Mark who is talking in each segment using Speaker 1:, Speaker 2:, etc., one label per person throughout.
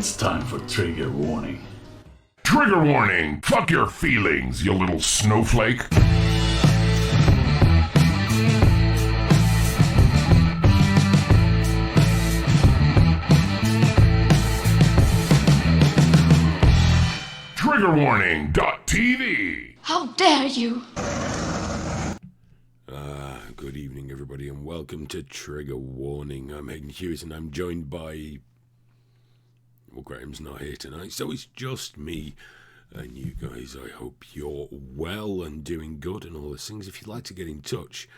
Speaker 1: It's time for trigger warning.
Speaker 2: Trigger warning! Fuck your feelings, you little snowflake! Triggerwarning.tv.
Speaker 3: How dare you!
Speaker 4: Good evening, everybody, and welcome to Trigger Warning. I'm Hayden Hughes, and I'm joined by... Well, Graham's not here tonight, so it's just me and you guys. I hope you're well and doing good and all those things. If you'd like to get in touch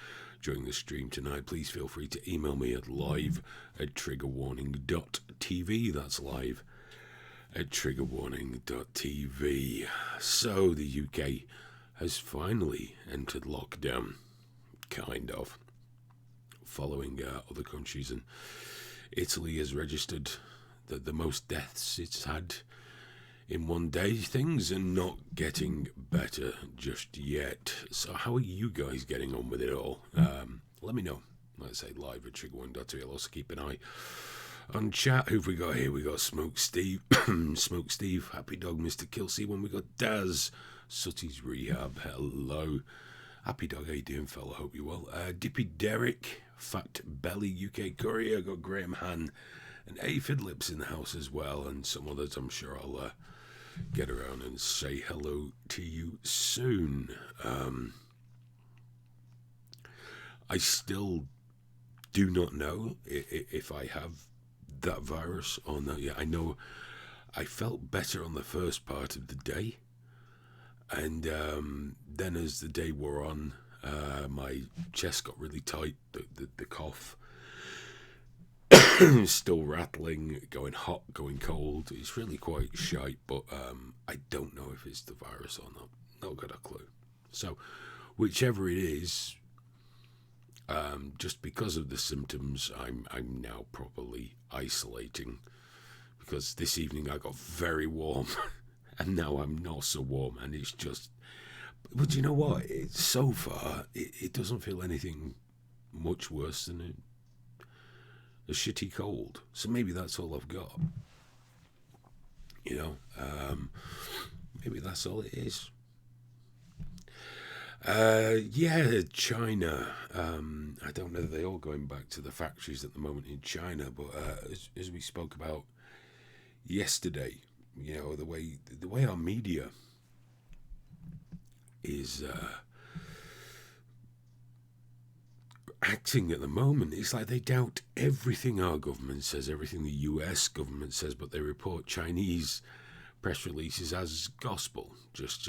Speaker 4: during the stream tonight, please feel free to email me at live@triggerwarning.tv. That's live@triggerwarning.tv. So, the UK has finally entered lockdown. Kind of, following other countries, and Italy has registered the most deaths it's had in one day. Things are not getting better just yet. So how are you guys getting on with it all? Let me know. Like I say, live at trigger1.tv. I'll also keep an eye on chat. Who've we got here? We got Smoke Steve, Smoke Steve, Happy Dog, Mr. Kelsey. When we got Daz, Sutty's Rehab. Hello. Happy Dog, how you doing, fella? Hope you're well. Dippy Derek, Fat Belly, UK Courier, got Graham Han and Aphid Lips in the house as well, and some others I'm sure I'll get around and say hello to you soon. I still do not know if I have that virus or not yet. I know I felt better on the first part of the day. And then as the day wore on, my chest got really tight, the cough still rattling, going hot, going cold. It's really quite shite, but I don't know if it's the virus or not. Not got a clue. So whichever it is, just because of the symptoms, I'm now properly isolating, because this evening I got very warm. And now I'm not so warm, and it's just... But you know what? So far, it doesn't feel anything much worse than a shitty cold. So maybe that's all I've got. You know? Maybe that's all it is. Yeah, China. I don't know if they're all going back to the factories at the moment in China, but as we spoke about yesterday... You know, the way our media is acting at the moment, it's like they doubt everything our government says, everything the US government says, but they report Chinese press releases as gospel. Just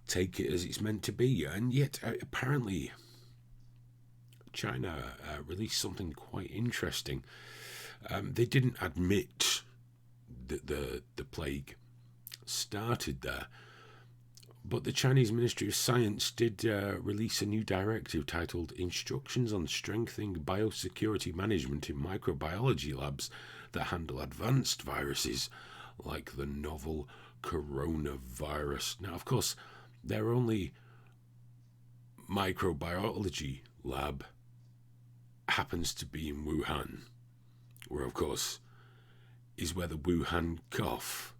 Speaker 4: take it as it's meant to be. And yet, apparently, China released something quite interesting. They didn't admit the plague started there, but the Chinese Ministry of Science did release a new directive titled Instructions on Strengthening Biosecurity Management in Microbiology Labs that Handle Advanced Viruses like the novel coronavirus. Now, of course, their only microbiology lab happens to be in Wuhan, where, of course, is where the Wuhan cough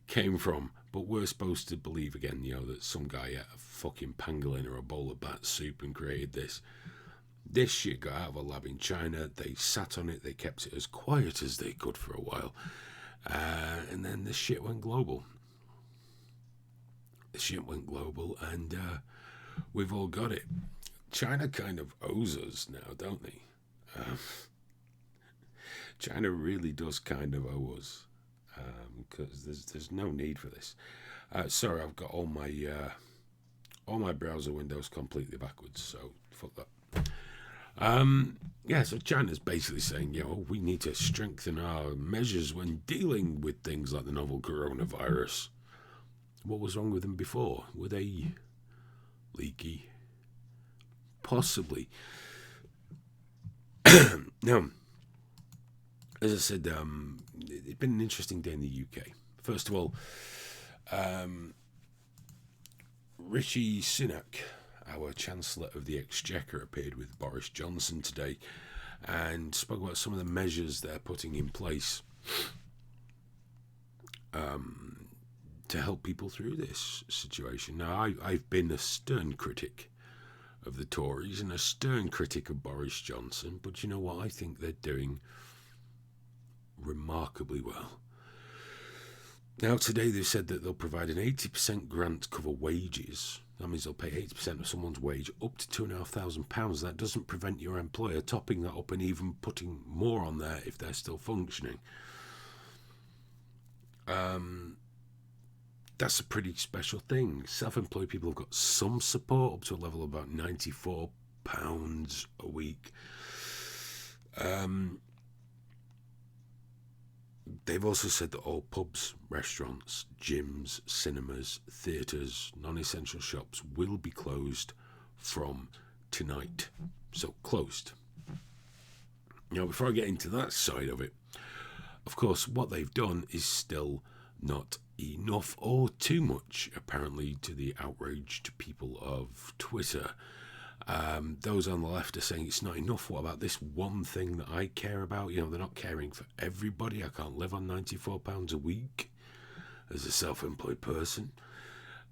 Speaker 4: came from. But we're supposed to believe again, you know, that some guy ate a fucking pangolin or a bowl of bat soup and created this. This shit got out of a lab in China. They sat on it. They kept it as quiet as they could for a while. And then the shit went global. The shit went global, and we've all got it. China kind of owes us now, don't they? China really does kind of owe us, because there's no need for this. Sorry, I've got all my browser windows completely backwards, so fuck that. Yeah, so China's basically saying, you know, we need to strengthen our measures when dealing with things like the novel coronavirus. What was wrong with them before? Were they leaky? Possibly. Now, as I said, it's been an interesting day in the UK. First of all, Rishi Sunak, our Chancellor of the Exchequer, appeared with Boris Johnson today and spoke about some of the measures they're putting in place to help people through this situation. Now, I've been a stern critic of the Tories and a stern critic of Boris Johnson, but you know what? I think they're doing remarkably well. Now, today they've said that they'll provide an 80% grant to cover wages. That means they'll pay 80% of someone's wage up to £2,500. That doesn't prevent your employer topping that up and even putting more on there if they're still functioning. That's a pretty special thing. Self-employed people have got some support up to a level of about £94 a week. They've also said that all pubs, restaurants, gyms, cinemas, theatres, non-essential shops will be closed from tonight. So closed. Now, before I get into that side of it, of course, what they've done is still not enough or too much, apparently, to the outraged people of Twitter. Those on the left are saying it's not enough. What about this one thing that I care about? You know, they're not caring for everybody. I can't live on £94 a week as a self-employed person.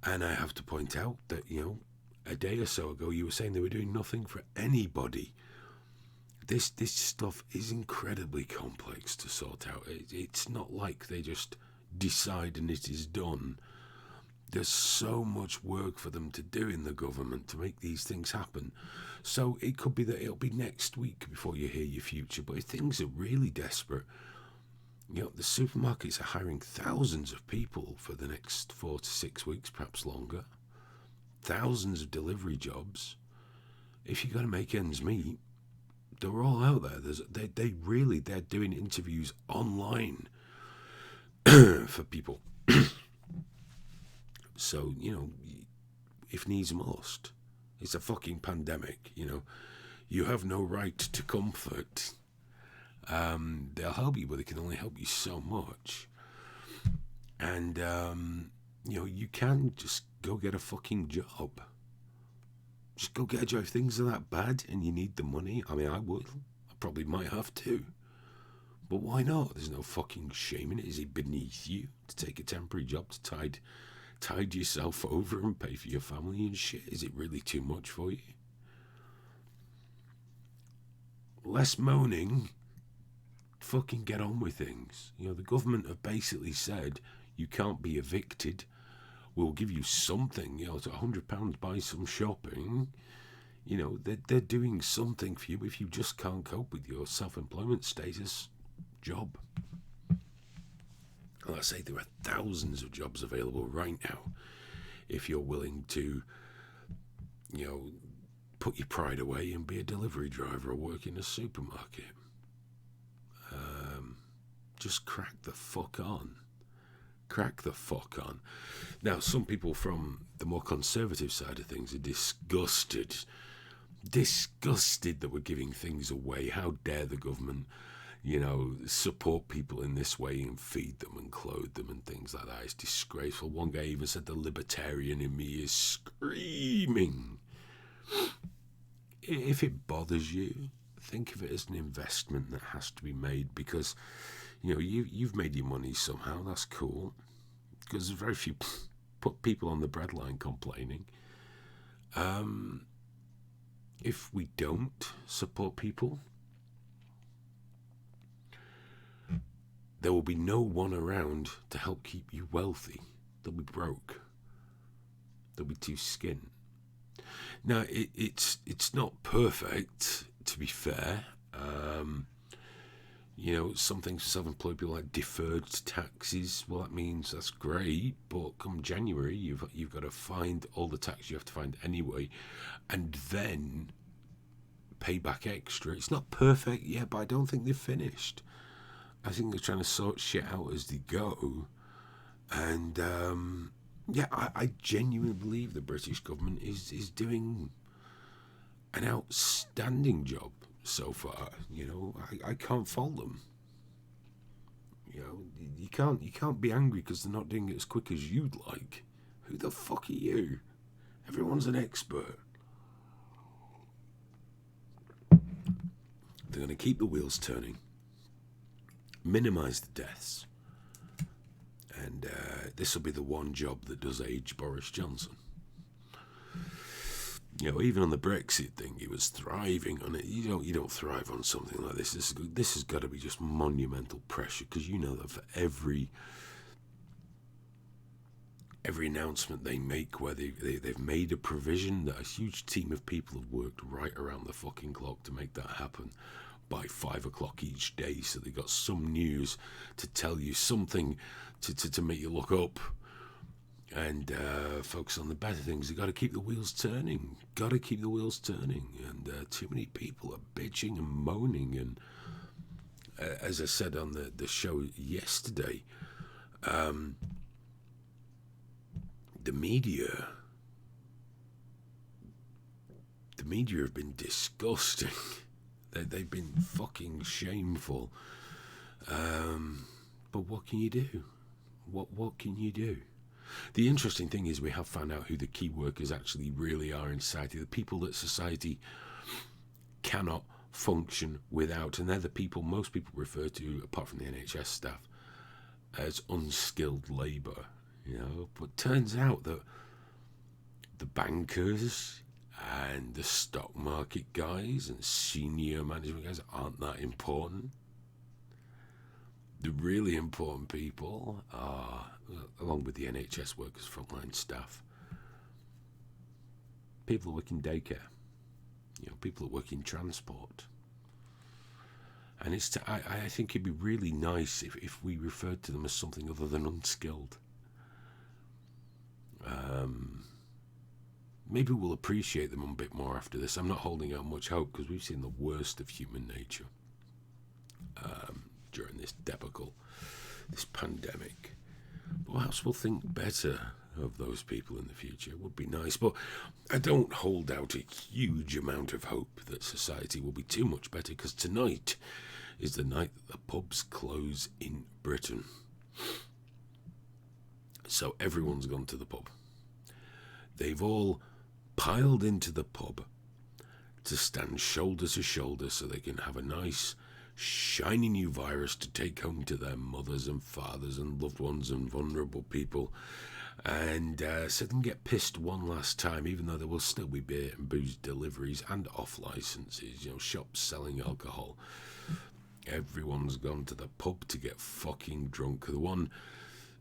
Speaker 4: And I have to point out that, you know, a day or so ago you were saying they were doing nothing for anybody. This stuff is incredibly complex to sort out. It's not like they just decide and it is done. There's so much work for them to do in the government to make these things happen. So it could be that it'll be next week before you hear your future. But if things are really desperate, you know, the supermarkets are hiring thousands of people for the next 4 to 6 weeks, perhaps longer. Thousands of delivery jobs. If you've got to make ends meet, they're all out there. They're doing interviews online for people. So, you know, if needs must, it's a fucking pandemic, you know. You have no right to comfort. They'll help you, but they can only help you so much. And, you know, you can just go get a fucking job. Just go get a job. If things are that bad and you need the money, I mean, I would. I probably might have to. But why not? There's no fucking shame in it. Is it beneath you to take a temporary job to tide yourself over and pay for your family and shit? Is it really too much for you? Less moaning. Fucking get on with things. You know, the government have basically said you can't be evicted. We'll give you something. You know, it's £100, buy some shopping. You know, they're doing something for you if you just can't cope with your self-employment status job. Like I say, there are thousands of jobs available right now if you're willing to, you know, put your pride away and be a delivery driver or work in a supermarket. Just crack the fuck on. Crack the fuck on. Now, some people from the more conservative side of things are disgusted that we're giving things away. How dare the government, you know, support people in this way and feed them and clothe them and things like that. It's disgraceful. One guy even said the libertarian in me is screaming. If it bothers you, think of it as an investment that has to be made because, you know, you've made your money somehow. That's cool. Because there's very few people on the breadline complaining. If we don't support people, there will be no one around to help keep you wealthy. They'll be broke. They'll be too skint. Now, it's not perfect, to be fair. You know, some things for self-employed people like deferred taxes. Well, that means that's great, but come January, you've got to find all the tax you have to find anyway, and then pay back extra. It's not perfect yet, but I don't think they've finished. I think they're trying to sort shit out as they go, and yeah, I genuinely believe the British government is doing an outstanding job so far. You know, I can't fault them. You know, you can't be angry because they're not doing it as quick as you'd like. Who the fuck are you? Everyone's an expert. They're going to keep the wheels turning, minimise the deaths, and this will be the one job that does age Boris Johnson. You know, even on the Brexit thing, he was thriving on it. You don't thrive on something like this. This has got to be just monumental pressure, because you know that for every announcement they make where they've made a provision, that a huge team of people have worked right around the fucking clock to make that happen by 5 o'clock each day. So they got some news to tell you, something to make you look up and focus on the better things. You've got to keep the wheels turning. Got to keep the wheels turning. And too many people are bitching and moaning. And as I said on the show yesterday, the media have been disgusting. They've been fucking shameful. But what can you do? What can you do? The interesting thing is we have found out who the key workers actually really are in society, the people that society cannot function without, and they're the people most people refer to, apart from the NHS staff, as unskilled labour. You know, but turns out that the bankers and the stock market guys and senior management guys aren't that important. The really important people are, along with the NHS workers, frontline staff, people that work in daycare, you know, people that work in transport. And I think it'd be really nice if we referred to them as something other than unskilled. Maybe we'll appreciate them a bit more after this. I'm not holding out much hope, because we've seen the worst of human nature during this debacle, this pandemic. But perhaps we'll think better of those people in the future. It would be nice, but I don't hold out a huge amount of hope that society will be too much better, because tonight is the night that the pubs close in Britain. So everyone's gone to the pub. They've all piled into the pub to stand shoulder to shoulder so they can have a nice, shiny new virus to take home to their mothers and fathers and loved ones and vulnerable people, and so they can get pissed one last time, even though there will still be beer and booze deliveries and off licenses, you know, shops selling alcohol. Everyone's gone to the pub to get fucking drunk. The one,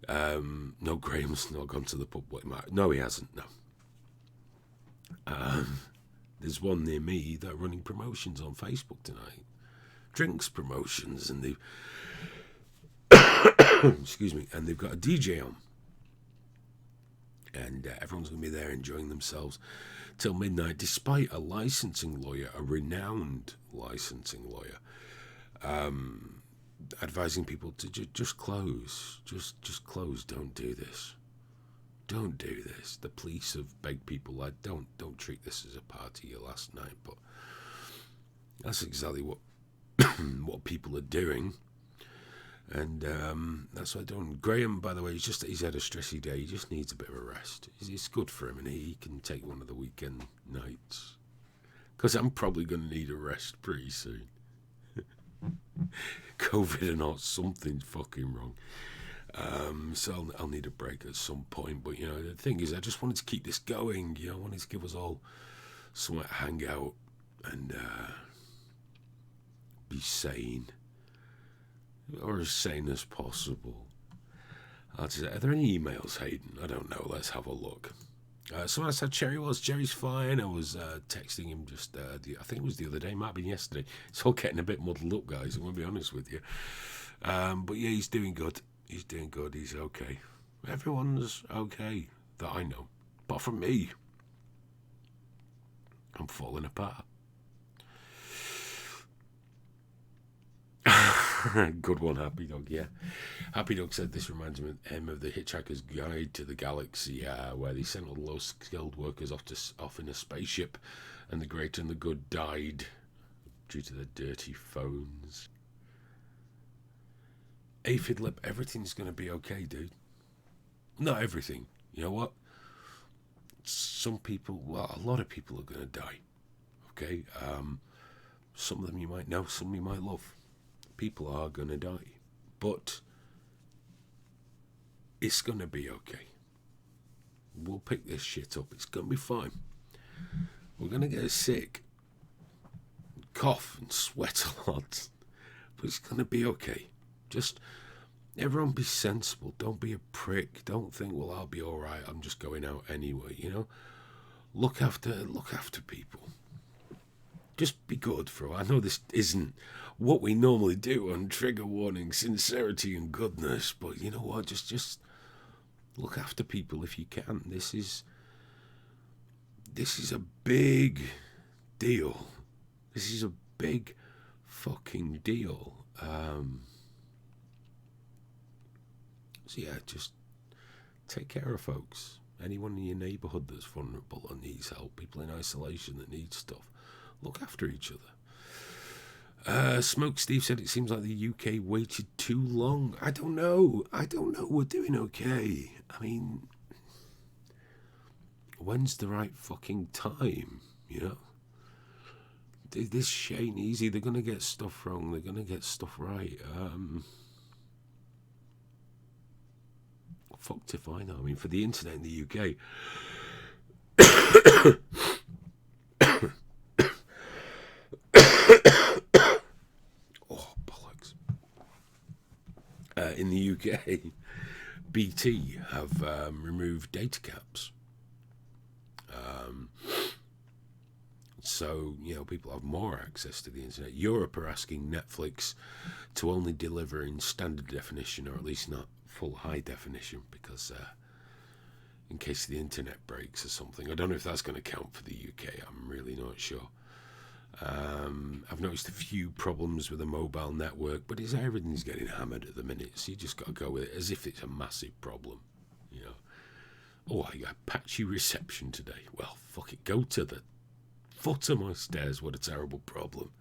Speaker 4: no, Graham's not gone to the pub. No, he hasn't, no. There's one near me that are running promotions on Facebook tonight. Drinks promotions, and they've excuse me, and they've got a DJ on. And everyone's going to be there enjoying themselves till midnight, despite a licensing lawyer, a renowned licensing lawyer, advising people to just close. Just close. Don't do this. Don't do this. The police have begged people, like, don't treat this as a party your last night. But that's exactly what what people are doing. And that's what I'm doing. Graham, by the way, he's had a stressy day. He just needs a bit of a rest. It's good for him, and he can take one of the weekend nights. Because I'm probably going to need a rest pretty soon. COVID or not, something's fucking wrong. So I'll need a break at some point. But, you know, the thing is, I just wanted to keep this going. You know, I wanted to give us all somewhere to hang out and be sane. Or as sane as possible. Are there any emails, Hayden? I don't know. Let's have a look. Someone asked how Cherry was. Cherry's fine. I was texting him just, I think it was the other day. Might have been yesterday. It's all getting a bit muddled up, guys. I'm going to be honest with you. But yeah, he's doing good. He's doing good. He's okay. Everyone's okay that I know. Apart from me. I'm falling apart. Good one, Happy Dog, yeah. Happy Dog said this reminds him of the Hitchhiker's Guide to the Galaxy, where they sent all the low-skilled workers off in a spaceship, and the great and the good died due to the dirty phones. Aphid Lip, everything's going to be okay, dude. Not everything. You know what? Some people, well, a lot of people are going to die, okay? Some of them you might know, some you might love. People are going to die. But it's going to be okay. We'll pick this shit up. It's going to be fine. We're going to get sick, cough and sweat a lot. But it's going to be okay. Just everyone be sensible. Don't be a prick. Don't think, well, I'll be all right. I'm just going out anyway, you know. Look after people. Just be good for a while. I know this isn't what we normally do on Trigger Warning, sincerity and goodness, but you know what? Just look after people if you can. This is a big deal. This is a big fucking deal. So yeah, just take care of folks. Anyone in your neighbourhood that's vulnerable and needs help, people in isolation that need stuff, look after each other. Smoke Steve said it seems like the UK waited too long. I don't know. We're doing okay. I mean, when's the right fucking time, you know? This shit ain't easy. They're going to get stuff wrong. They're going to get stuff right. Fucked if I know. I mean, for the internet in the UK... oh, bollocks. In the UK, BT have removed data caps. So, you know, people have more access to the internet. Europe are asking Netflix to only deliver in standard definition, or at least not full high definition, because in case the internet breaks or something. I don't know if that's going to count for the UK. I'm really not sure. I've noticed a few problems with the mobile network, but everything's getting hammered at the minute, so you just got to go with it as if it's a massive problem, you know. Oh, I got patchy reception today. Well, fuck it, go to the foot of my stairs. What a terrible problem.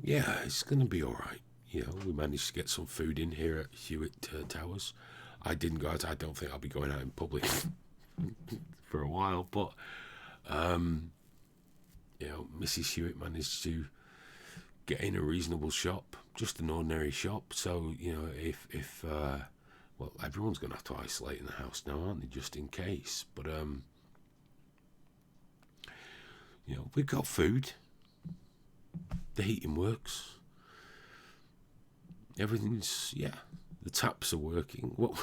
Speaker 4: Yeah, it's going to be all right. You know, we managed to get some food in here at Hewitt Towers. I didn't go out. I don't think I'll be going out in public for a while, but you know, Mrs. Hewitt managed to get in a reasonable shop, just an ordinary shop. So, you know, if well, everyone's going to have to isolate in the house now, aren't they, just in case. But, you know, we've got food. The heating works. Everything's, yeah, the taps are working. Well,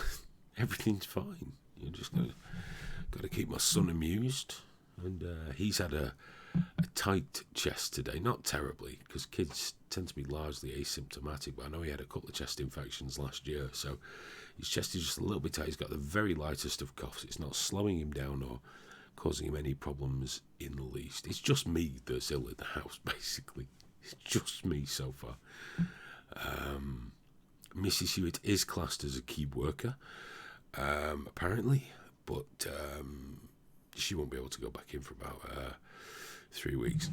Speaker 4: everything's fine. You just got to keep my son amused. And he's had a tight chest today. Not terribly, because kids tend to be largely asymptomatic, but I know he had a couple of chest infections last year, so his chest is just a little bit tight. He's got the very lightest of coughs. It's not slowing him down or causing him any problems in the least. It's just me that's ill in the house, basically. It's just me so far. Mrs. Hewitt is classed as a key worker, apparently, but she won't be able to go back in for about 3 weeks.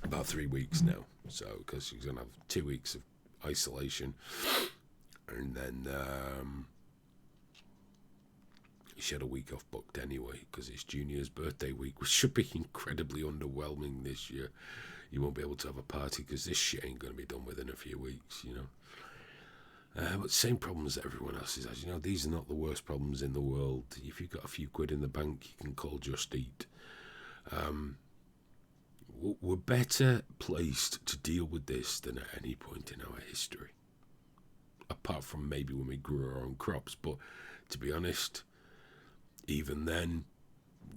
Speaker 4: About 3 weeks now, so because she's going to have 2 weeks of isolation, and then she had a week off booked anyway because it's Junior's birthday week, which should be incredibly underwhelming this year. You won't be able to have a party because this shit ain't going to be done within a few weeks, you know. But same problems that everyone else has. You know, these are not the worst problems in the world. If you've got a few quid in the bank, you can call Just Eat. We're better placed to deal with this than at any point in our history. Apart from maybe when we grew our own crops. But to be honest, even then,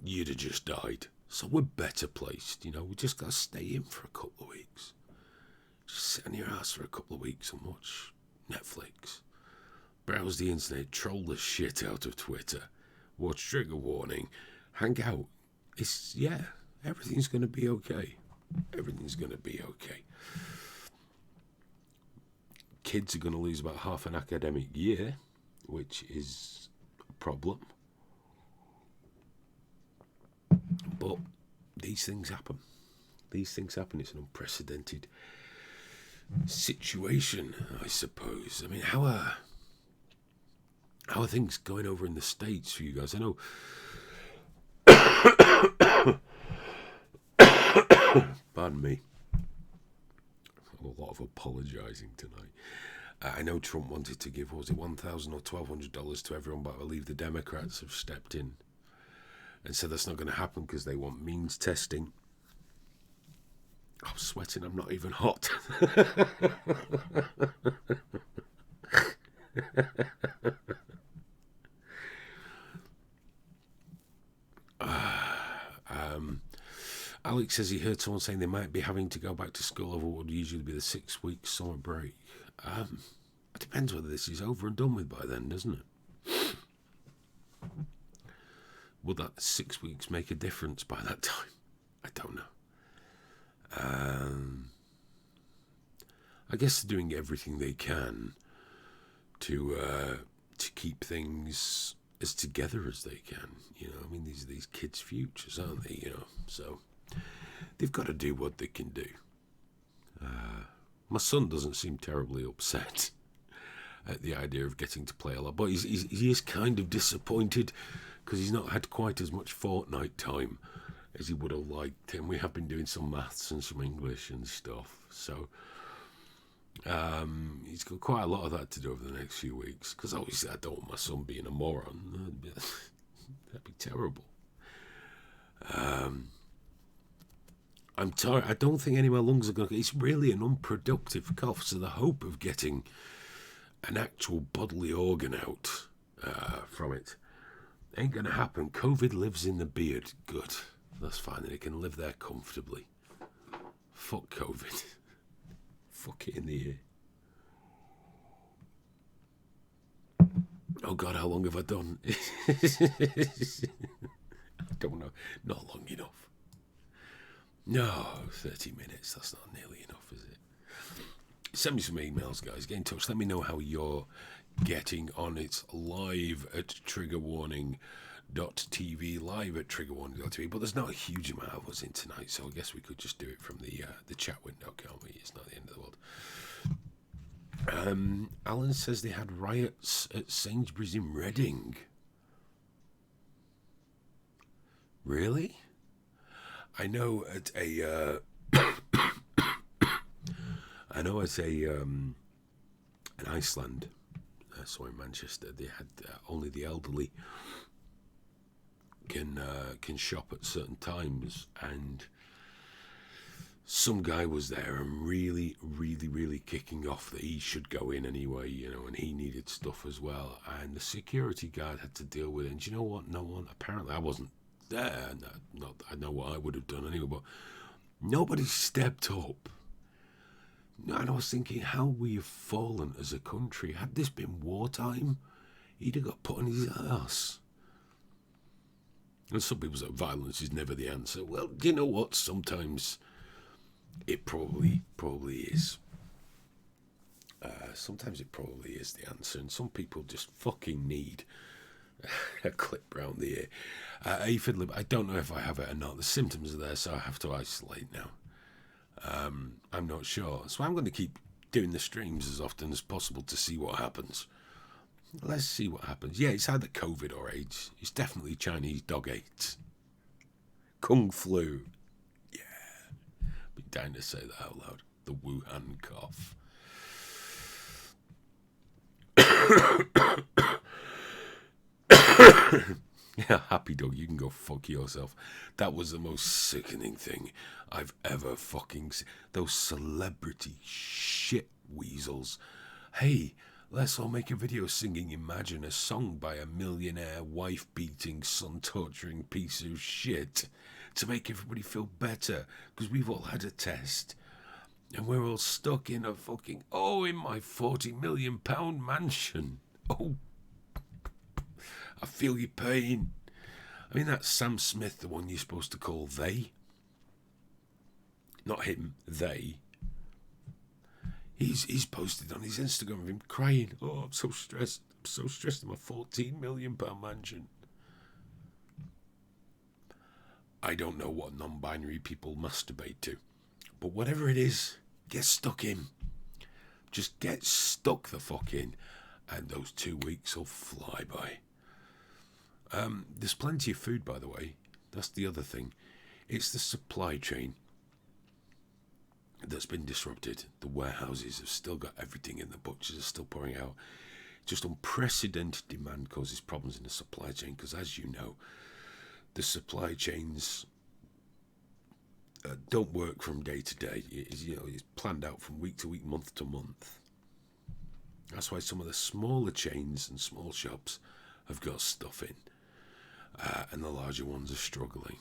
Speaker 4: you'd have just died. So we're better placed. You know, we just got to stay in for a couple of weeks. Just sit on your ass for a couple of weeks and watch Netflix, browse the internet, troll the shit out of Twitter, watch Trigger Warning, hang out. It's, yeah, everything's going to be okay. Everything's going to be okay. Kids are going to lose about half an academic year, which is a problem. But these things happen. These things happen. It's an unprecedented situation, I suppose. I mean, how how are things going over in the States for you guys? I know. Pardon me. A lot of apologising tonight. I know Trump wanted to give, what was it, $1,000 or $1,200 to everyone, but I believe the Democrats have stepped in and said that's not going to happen because they want means testing. I'm sweating, I'm not even hot. Alex says he heard someone saying they might be having to go back to school over what would usually be the 6-week summer break. It depends whether this is over and done with by then, doesn't it? Would that 6 weeks make a difference by that time? I don't know. I guess they're doing everything they can to keep things as together as they can. You know, I mean, these are these kids' futures, aren't they? You know, so they've got to do what they can do. My son doesn't seem terribly upset at the idea of getting to play a lot, but he is kind of disappointed because he's not had quite as much Fortnite time as he would have liked, and we have been doing some maths and some English and stuff, so he's got quite a lot of that to do over the next few weeks, because obviously I don't want my son being a moron. That'd be terrible. I'm tired. I don't think any of my lungs are going to... It's really an unproductive cough, so the hope of getting an actual bodily organ out from it ain't going to happen. COVID lives in the beard. Good. That's fine. And it can live there comfortably. Fuck COVID. Fuck it in the ear. Oh God, how long have I done? I don't know. Not long enough. No, 30 minutes. That's not nearly enough, is it? Send me some emails, guys. Get in touch. Let me know how you're getting on. It's live at triggerwarning.tv, live at triggerwarning.tv. But there's not a huge amount of us in tonight, so I guess we could just do it from the chat window, can't we? It's not the end of the world. Alan says they had riots at Sainsbury's in Reading. Really? I know at a in Iceland, so in Manchester, they had only the elderly can shop at certain times, and some guy was there and really kicking off that he should go in anyway, you know, and he needed stuff as well, and the security guard had to deal with it. And do you know what? No one, apparently I wasn't there, not I know what I would have done anyway, but nobody stepped up. And I was thinking, how we have fallen as a country. Had this been wartime, he'd have got put on his ass. And some people say violence is never the answer. Well, do you know what? Sometimes it probably is. Sometimes it probably is the answer, and some people just fucking need a clip round the ear. Aphid, I don't know if I have it or not. The symptoms are there, so I have to isolate now. I'm not sure. So I'm going to keep doing the streams as often as possible to see what happens. Let's see what happens. Yeah, it's either COVID or AIDS. It's definitely Chinese dog AIDS. Kung flu. Yeah. Be dying to say that out loud. The Wuhan cough. Yeah, Happy Dog, you can go fuck yourself. That was the most sickening thing I've ever fucking seen. Those celebrity shit weasels. Hey, let's all make a video singing Imagine, a song by a millionaire, wife-beating, son-torturing piece of shit to make everybody feel better, because we've all had a test. And we're all stuck in a fucking, in my £40 million mansion. Oh, I feel your pain. I mean, that's Sam Smith, the one you're supposed to call they. Not him, they. He's posted on his Instagram of him crying. Oh, I'm so stressed. I'm so stressed in my £14 million mansion. I don't know what non-binary people masturbate to. But whatever it is, get stuck in. Just get stuck the fuck in. and those 2 weeks will fly by. There's plenty of food, by the way. That's the other thing. It's the supply chain that's been disrupted. The warehouses have still got everything in. The butchers are still pouring out. Just unprecedented demand causes problems in the supply chain, because as you know, the supply chains don't work from day to day. It's planned out from week to week, month to month. That's why some of the smaller chains and small shops have got stuff in, and the larger ones are struggling.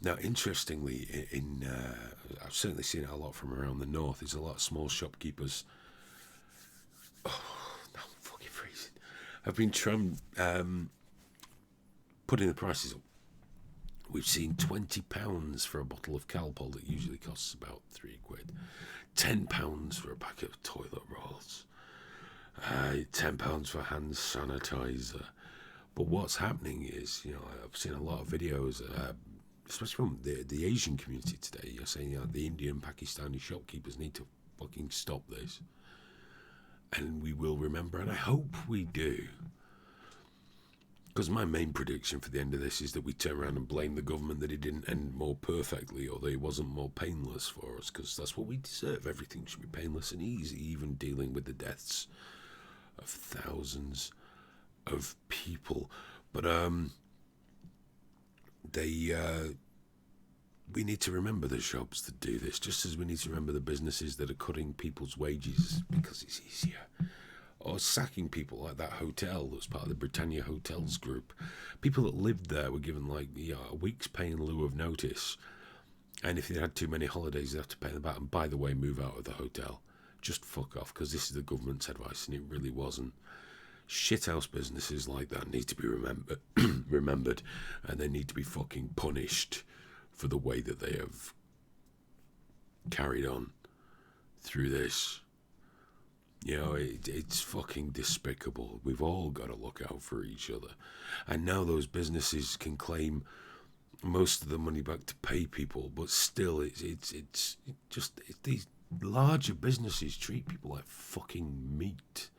Speaker 4: Now, interestingly, I've certainly seen it a lot from around the north. There's a lot of small shopkeepers. Oh, no, I'm fucking freezing. Have been putting the prices up. We've seen £20 for a bottle of Calpol that usually costs about £3. £10 for a packet of toilet rolls. £10 for hand sanitizer. But what's happening is, I've seen a lot of videos, especially from the Asian community today. You're saying, the Indian, Pakistani shopkeepers need to fucking stop this. And we will remember, and I hope we do. Because my main prediction for the end of this is that we turn around and blame the government that it didn't end more perfectly, or that it wasn't more painless for us, because that's what we deserve. Everything should be painless and easy, even dealing with the deaths of thousands of people. But we need to remember the shops that do this, just as we need to remember the businesses that are cutting people's wages because it's easier, or sacking people like that hotel that was part of the Britannia Hotels group. People that lived there were given a week's pay in lieu of notice, and if they had too many holidays they'd have to pay them back, and by the way, move out of the hotel. Just fuck off, because this is the government's advice, and it really wasn't. Shithouse businesses like that need to be remembered, and they need to be fucking punished for the way that they have carried on through this. It's fucking despicable. We've all got to look out for each other. And now those businesses can claim most of the money back to pay people, but still, it's these larger businesses treat people like fucking meat.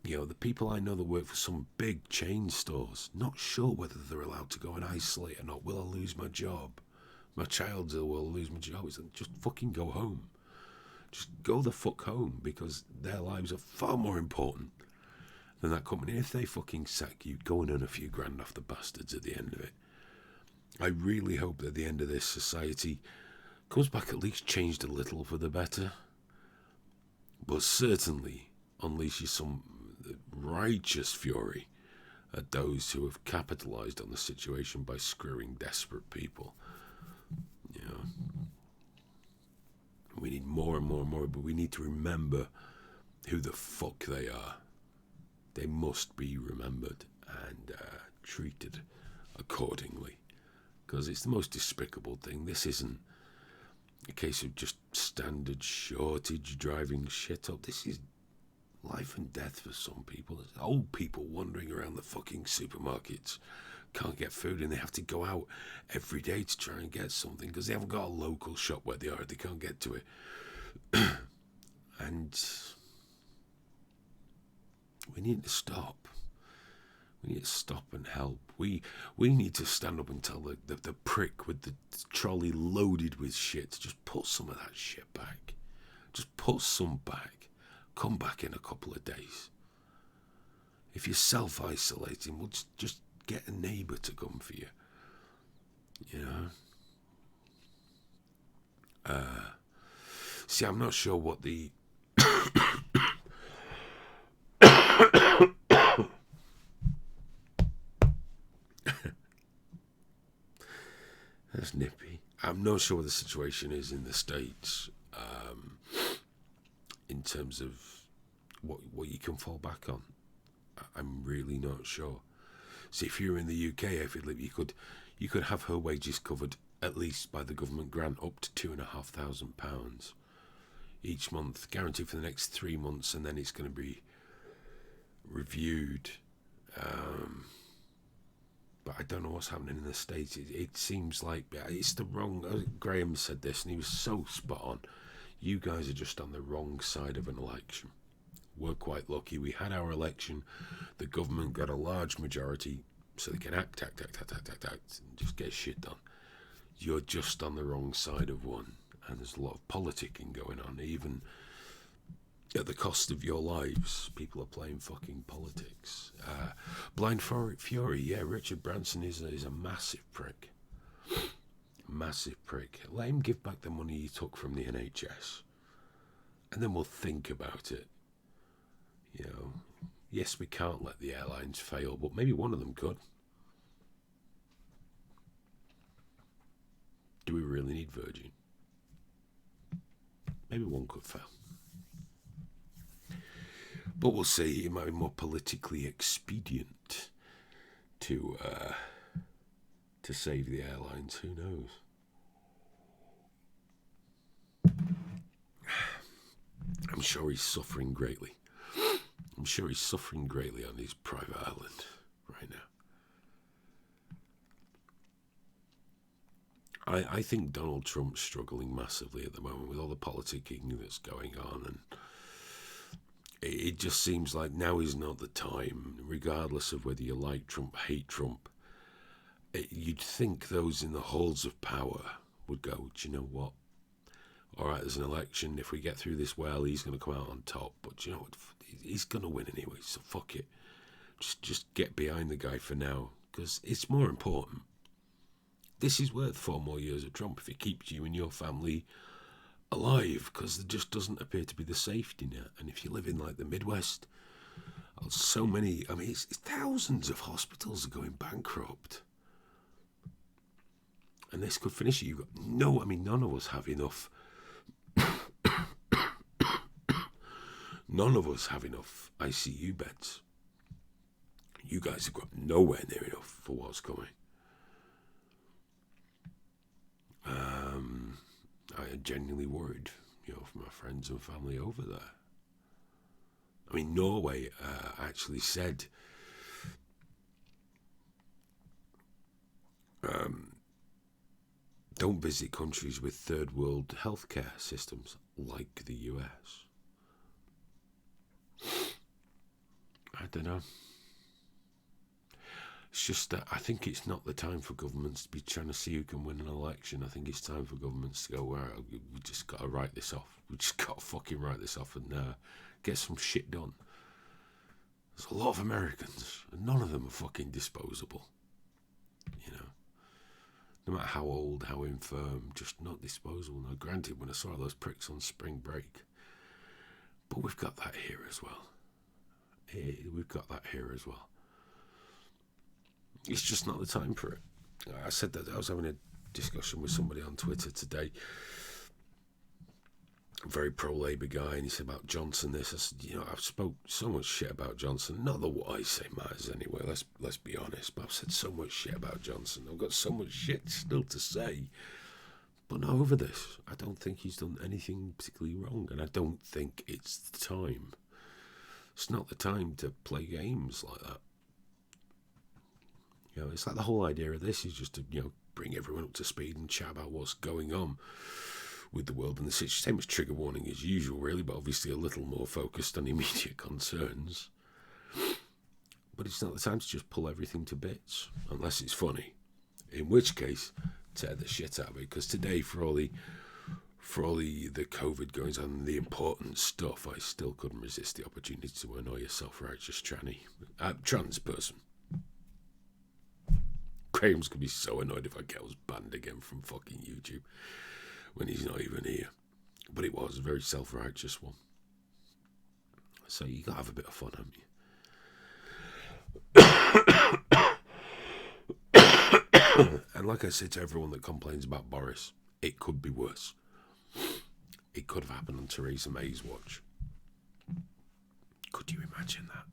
Speaker 4: The people I know that work for some big chain stores, not sure whether they're allowed to go and isolate or not. Will I lose my job? My child will lose my job. It's like, just fucking go home. Just go the fuck home, because their lives are far more important than that company. If they fucking sack you, go and earn a few grand off the bastards at the end of it. I really hope that at the end of this, society comes back at least changed a little for the better, but certainly unleashes some righteous fury at those who have capitalised on the situation by screwing desperate people. We need more and more and more, but we need to remember who the fuck they are. They must be remembered and treated accordingly, because it's the most despicable thing. This isn't a case of just standard shortage driving shit up. This is life and death for some people. There's old people wandering around the fucking supermarkets, can't get food, and they have to go out every day to try and get something because they haven't got a local shop where they are. They can't get to it. And we need to stop. We need to stop and help. We need to stand up and tell the prick with the trolley loaded with shit to just put some of that shit back. Just put some back. Come back in a couple of days. If you're self-isolating, well, just get a neighbour to come for you. See, I'm not sure what the... That's nippy. I'm not sure what the situation is in the States, in terms of what you can fall back on. I'm really not sure. See, if you're in the UK, you could have her wages covered at least by the government grant up to £2,500 each month, guaranteed for the next 3 months, and then it's going to be reviewed. But I don't know what's happening in the States. It seems like it's the wrong... Graham said this, and he was so spot on. You guys are just on the wrong side of an election. we're quite lucky. We had our election. The government got a large majority, so they can act, and just get shit done. You're just on the wrong side of one, and there's a lot of politicking going on, even at the cost of your lives. People are playing fucking politics. Blind Fury, yeah, Richard Branson is a massive prick. Massive prick. Let him give back the money he took from the NHS, and then we'll think about it. You know, yes, we can't let the airlines fail, but maybe one of them could. Do we really need Virgin? Maybe one could fail. But we'll see. It might be more politically expedient to save the airlines. Who knows? I'm sure he's suffering greatly. I'm sure he's suffering greatly on his private island right now. I think Donald Trump's struggling massively at the moment with all the politicking that's going on, and it just seems like now is not the time, regardless of whether you like Trump, hate Trump. You'd think those in the halls of power would go, do you know what? All right, there's an election. If we get through this well, he's going to come out on top. But do you know what? He's going to win anyway, so fuck it. Just get behind the guy for now, because it's more important. This is worth 4 more years of Trump if it keeps you and your family alive, because there just doesn't appear to be the safety net. And if you live in like the Midwest, so many, I mean, it's thousands of hospitals are going bankrupt. And this could finish it. You've got none of us have enough. None of us have enough ICU beds. You guys have got nowhere near enough for what's coming. I am genuinely worried, for my friends and family over there. I mean, Norway actually said don't visit countries with third world healthcare systems like the US. I don't know. It's just that I think it's not the time for governments to be trying to see who can win an election. I think it's time for governments to go, well, we just got to write this off. We just got to fucking write this off and get some shit done. There's a lot of Americans, and none of them are fucking disposable. No matter how old, how infirm, just not disposable. Now, granted, when I saw those pricks on spring break, but we've got that here as well. We've got that here as well. It's just not the time for it. I said that I was having a discussion with somebody on Twitter today, a very pro-Labour guy, and he said about Johnson this. I said, I've spoke so much shit about Johnson. Not that what I say matters anyway, let's be honest, but I've said so much shit about Johnson. I've got so much shit still to say. But not over this. I don't think he's done anything particularly wrong, and I don't think it's the time. It's not the time to play games like that. It's like the whole idea of this is just to, bring everyone up to speed and chat about what's going on with the world and the situation. Same as trigger warning as usual, really, but obviously a little more focused on immediate concerns. But it's not the time to just pull everything to bits, unless it's funny. In which case, tear the shit out of it. Because today, for all the COVID goings on, the important stuff, I still couldn't resist the opportunity to annoy a self-righteous trans person. Graham's going to be so annoyed if I get us banned again from fucking YouTube when he's not even here. But it was a very self-righteous one. So you got to have a bit of fun, haven't you? And like I said to everyone that complains about Boris, it could be worse. It could have happened on Theresa May's watch. Could you imagine that?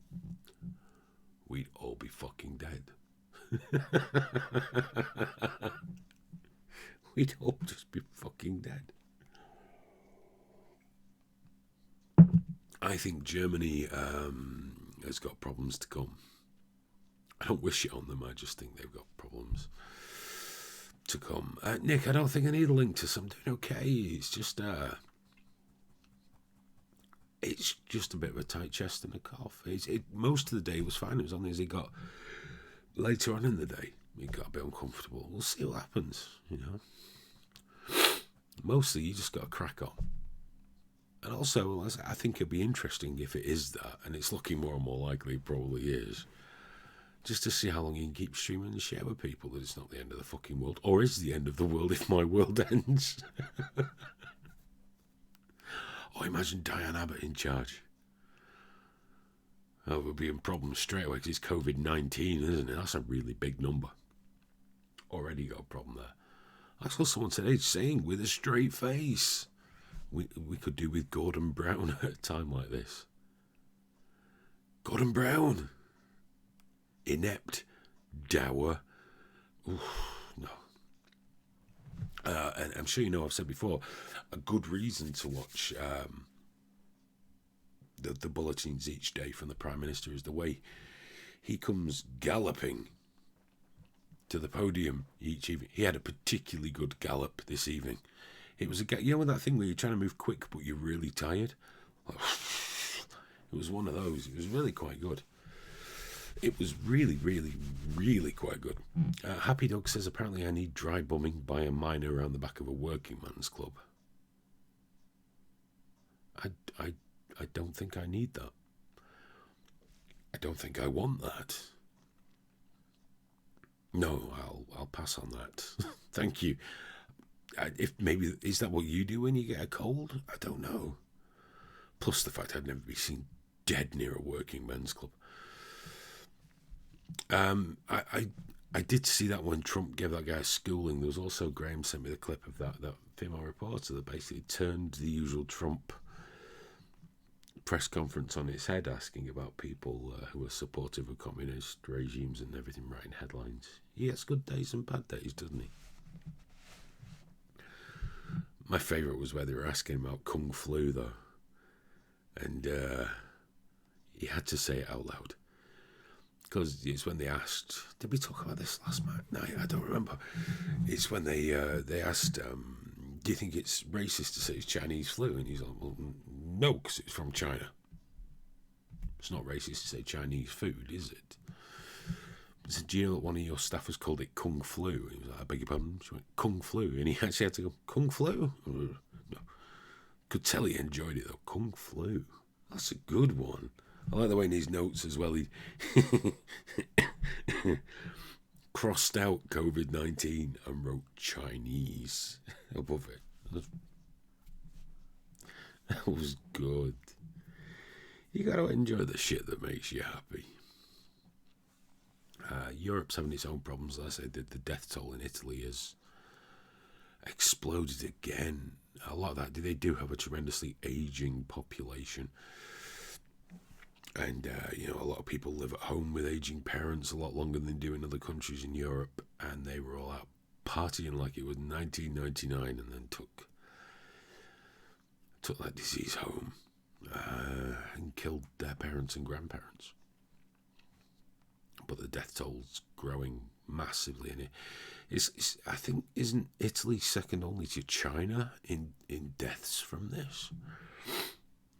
Speaker 4: We'd all be fucking dead. We'd all just be fucking dead. I think Germany has got problems to come. I don't wish it on them, I just think they've got problems to come. Nick, I don't think I need a link to some doing okay. It's just it's just a bit of a tight chest and a cough. Most of the day was fine. It was only as he got later on in the day, it got a bit uncomfortable. We'll see what happens, Mostly, you just got to crack on. And also, I think it'd be interesting if it is that, and it's looking more and more likely it probably is, just to see how long you can keep streaming and share with people that it's not the end of the fucking world. Or is the end of the world if my world ends? Oh, imagine Diane Abbott in charge. Oh, we'll be in problems straight away because it's COVID-19, isn't it? That's a really big number. Already got a problem there. I saw someone today saying with a straight face, we could do with Gordon Brown at a time like this. Gordon Brown. Inept. Dour. Oof, no. And I'm sure you know I've said before, a good reason to watch the bulletins each day from the Prime Minister is the way he comes galloping to the podium each evening. He had a particularly good gallop this evening. It was that thing where you're trying to move quick but you're really tired? It was one of those. It was really quite good. It was really, really, really quite good. Happy Dog says, apparently I need dry bumming by a miner around the back of a working man's club. I don't think I need that. I don't think I want that. No, I'll pass on that. Thank you. Is that what you do when you get a cold? I don't know. Plus the fact I'd never be seen dead near a working men's club. I did see that when Trump gave that guy a schooling. There was also, Graham sent me the clip of that female reporter that basically turned the usual Trump press conference on its head, asking about people who are supportive of communist regimes and everything, writing headlines. He has good days and bad days, doesn't he? My favourite was where they were asking him about Kung Flu, though. And he had to say it out loud. Because it's when they asked, did we talk about this last night? I don't remember. It's when they asked, do you think it's racist to say it's Chinese flu? And he's like, well, no, because it's from China. It's not racist to say Chinese food, is it? I said, do you know that one of your staffers called it Kung Flu? He was like, I beg your pardon? She went, Kung Flu. And he actually had to go, Kung Flu? No. Could tell he enjoyed it, though. Kung Flu. That's a good one. I like the way in his notes as well, he crossed out COVID-19 and wrote Chinese above it. That was good. You got to enjoy the shit that makes you happy. Europe's having its own problems. As I said, the death toll in Italy has exploded again. A lot of that, they do have a tremendously aging population. And, a lot of people live at home with aging parents a lot longer than they do in other countries in Europe. And they were all out partying like it was 1999 and then took that disease home and killed their parents and grandparents. But the death toll's growing massively. And it's I think, isn't Italy second only to China in deaths from this?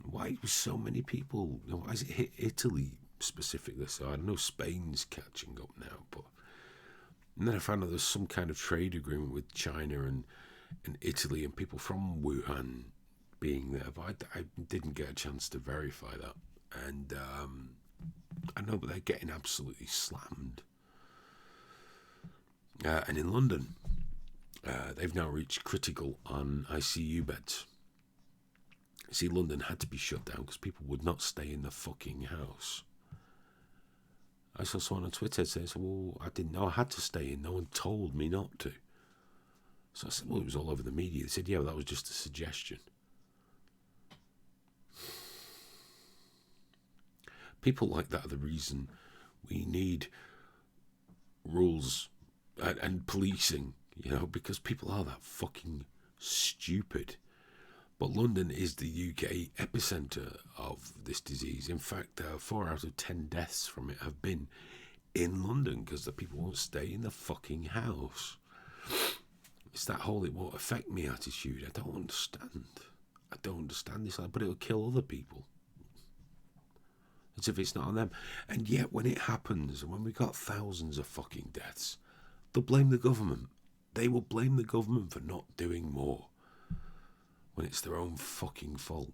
Speaker 4: Why was so many people? Why has it hit Italy specifically? So I know Spain's catching up now, but and then I found out there's some kind of trade agreement with China and Italy and people from Wuhan being there, but I didn't get a chance to verify that. And I know, but they're getting absolutely slammed. And in London, they've now reached critical on ICU beds. See, London had to be shut down because people would not stay in the fucking house. I saw someone on Twitter say, well, I didn't know I had to stay in. No one told me not to. So I said, well, it was all over the media. They said, yeah, well, that was just a suggestion. People like that are the reason we need rules and policing, because people are that fucking stupid. But London is the UK epicenter of this disease. In fact, 4 out of 10 deaths from it have been in London because the people won't stay in the fucking house. It's that whole "it won't affect me" attitude. I don't understand. I don't understand this, but it'll kill other people. As if it's not on them. And yet when it happens, and when we got thousands of fucking deaths, they'll blame the government. They will blame the government for not doing more when it's their own fucking fault.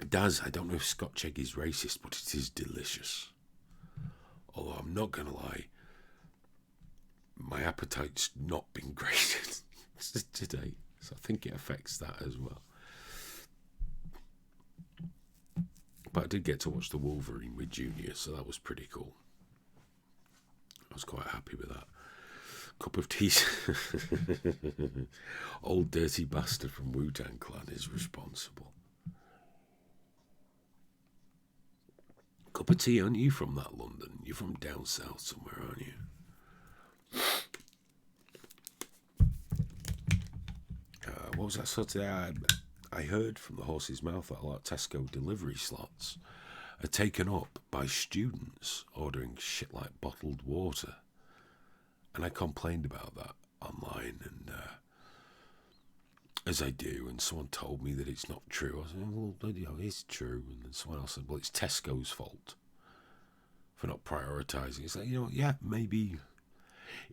Speaker 4: Daz, I don't know if Scotch egg is racist, but it is delicious. Although I'm not going to lie, my appetite's not been great today. So I think it affects that as well. But I did get to watch the Wolverine with Junior, so that was pretty cool. I was quite happy with that. Cup of tea. Old dirty bastard from Wu-Tang Clan is responsible. Cup of tea, aren't you from that London? You're from down south somewhere, aren't you? What was that sort of I heard from the horse's mouth that a lot of Tesco delivery slots are taken up by students ordering shit like bottled water. And I complained about that online, and as I do, and someone told me that it's not true. I said, well, it's true. And then someone else said, well, it's Tesco's fault for not prioritising. It's like, yeah, maybe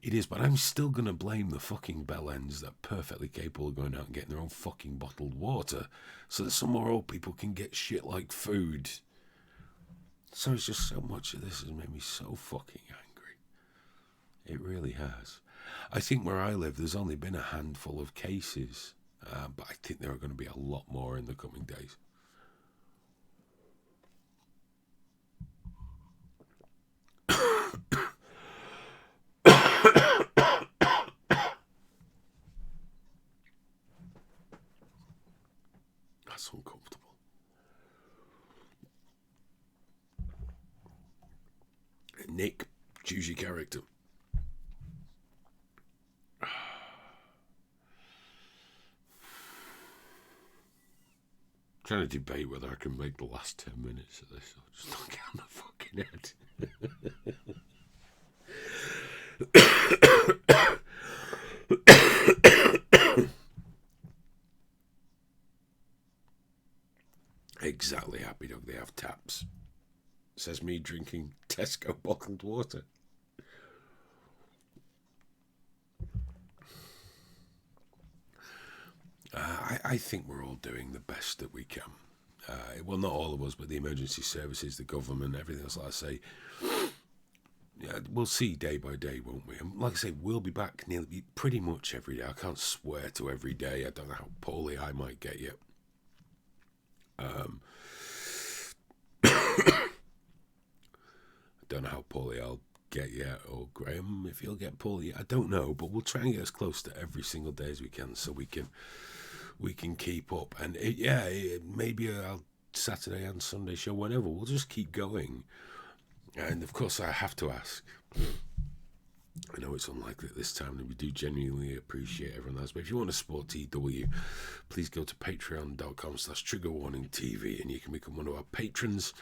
Speaker 4: it is, but I'm still going to blame the fucking bellends that are perfectly capable of going out and getting their own fucking bottled water so that some more old people can get shit like food. So it's just so much of this has made me so fucking angry. It really has. I think where I live, there's only been a handful of cases, but I think there are going to be a lot more in the coming days. That's uncomfortable. Nick, choose your character. Trying to debate whether I can make the last 10 minutes of this or just knock it on the fucking head. Exactly, Happy Dog, they have taps. Says me drinking Tesco bottled water. I think we're all doing the best that we can. Well, not all of us, but the emergency services, the government, everything else. Like I say, yeah, we'll see day by day, won't we? And like I say, we'll be back nearly pretty much every day. I can't swear to every day. I don't know how poorly I might get yet. I don't know how poorly I'll get yet, or Graham, if he'll get poorly. I don't know, but we'll try and get as close to every single day as we can, so we can keep up. And maybe a Saturday and Sunday show, whenever. We'll just keep going. And of course, I have to ask. I know it's unlikely at this time, and we do genuinely appreciate everyone else. But if you want to support TW, please go to patreon.com/triggerwarningtv, and you can become one of our patrons,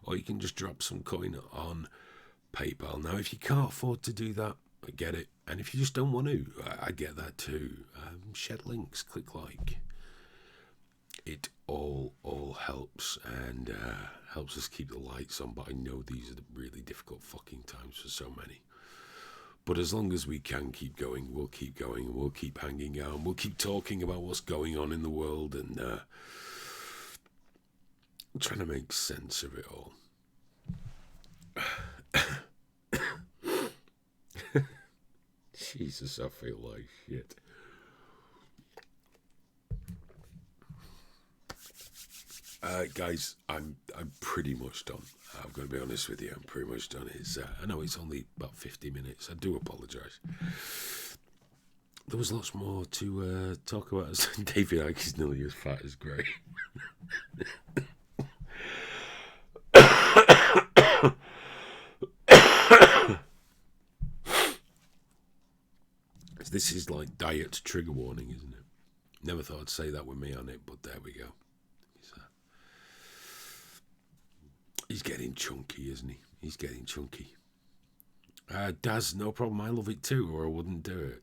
Speaker 4: or you can just drop some coin on PayPal. Now, if you can't afford to do that, I get it. And if you just don't want to, I get that too. Shed links, click like. It all helps, and helps us keep the lights on. But I know these are the really difficult fucking times for so many. But as long as we can keep going, we'll keep going, and we'll keep hanging out, and we'll keep talking about what's going on in the world, and trying to make sense of it all. Jesus, I feel like shit. Guys, I'm pretty much done. I've got to be honest with you. I'm pretty much done. I know it's only about 50 minutes. I do apologise. There was lots more to talk about. David Icke is nearly as fat as Gray. This is like diet trigger warning, isn't it? Never thought I'd say that with me on it, but there we go. He's getting chunky, isn't he? He's getting chunky. Daz, no problem. I love it too, or I wouldn't do it.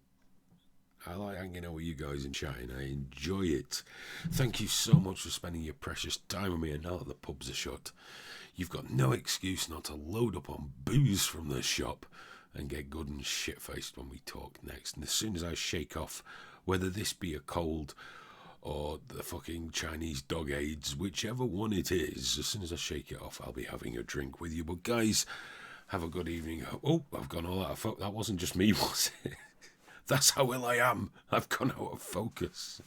Speaker 4: I like hanging out with you guys and chatting. I enjoy it. Thank you so much for spending your precious time with me. And now that the pubs are shut, you've got no excuse not to load up on booze from the shop and get good and shit-faced when we talk next. And as soon as I shake off, whether this be a cold or the fucking Chinese dog AIDS, whichever one it is, as soon as I shake it off, I'll be having a drink with you. But guys, have a good evening. Oh, I've gone all out of focus. That wasn't just me, was it? That's how ill I am. I've gone out of focus.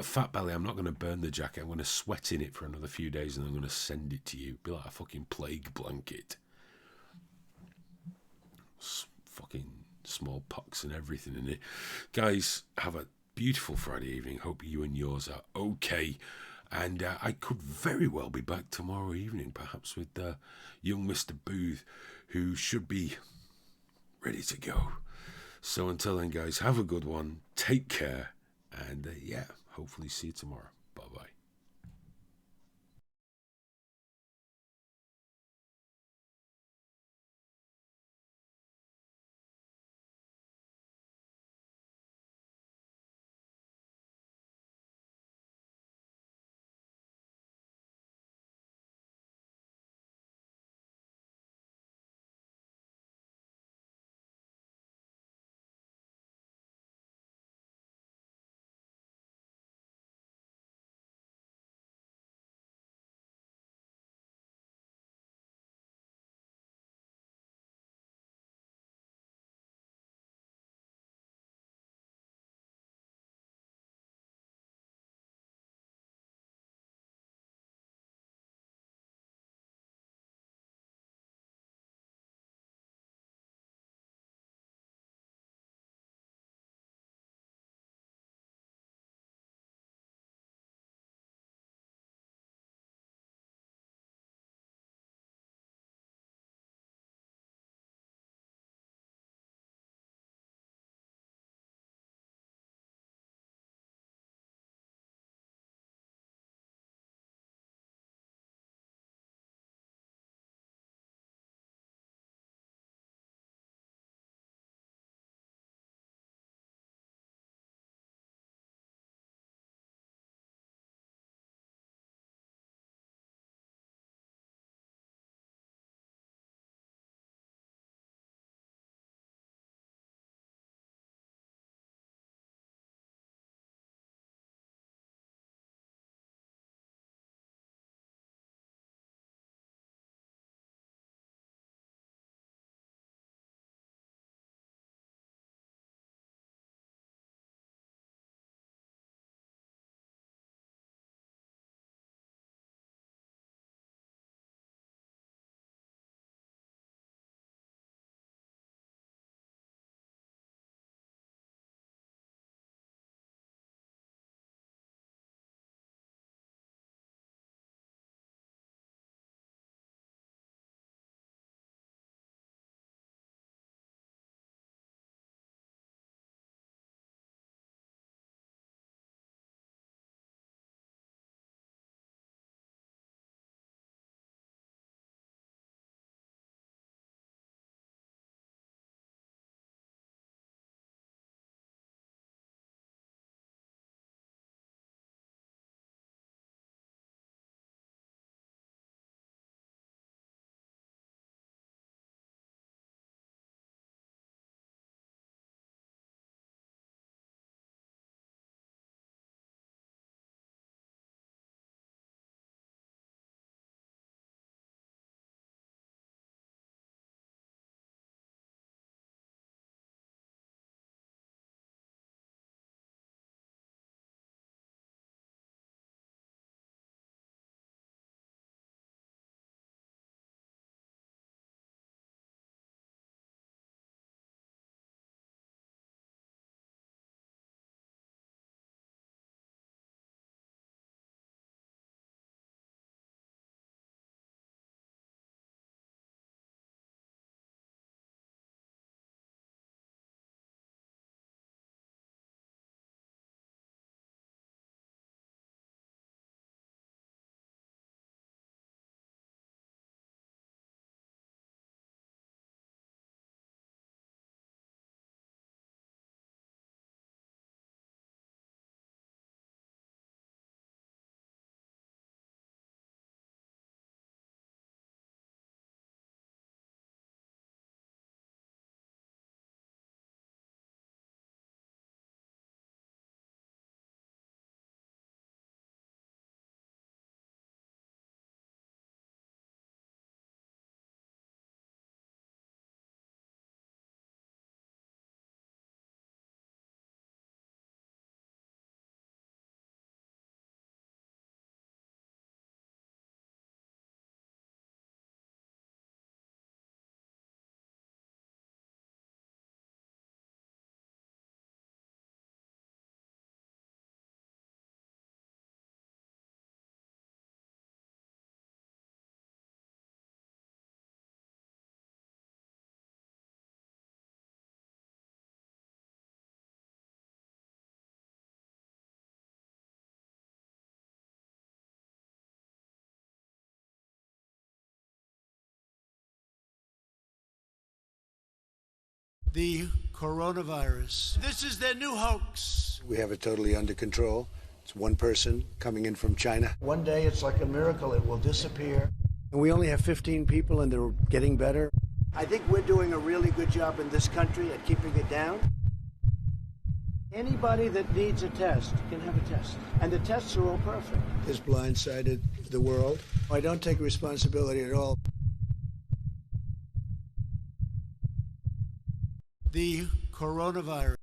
Speaker 4: Fat Belly, I'm not going to burn the jacket. I'm going to sweat in it for another few days and I'm going to send it to you. Be like a fucking plague blanket. Fucking smallpox and everything in it. Guys, have a beautiful Friday evening. Hope you and yours are okay. And I could very well be back tomorrow evening, perhaps with young Mr. Booth, who should be ready to go. So until then, guys, have a good one. Take care. And yeah, hopefully see you tomorrow. Bye-bye.
Speaker 3: The coronavirus. This is their new hoax.
Speaker 5: We have it totally under control. It's one person coming in from China.
Speaker 3: One day it's like a miracle, it will disappear.
Speaker 5: And we only have 15 people and they're getting better. I think we're doing a really good job in this country at keeping it down. Anybody that needs a test can have a test. And the tests are all perfect. This blindsided the world. I don't take responsibility at all.
Speaker 3: The coronavirus.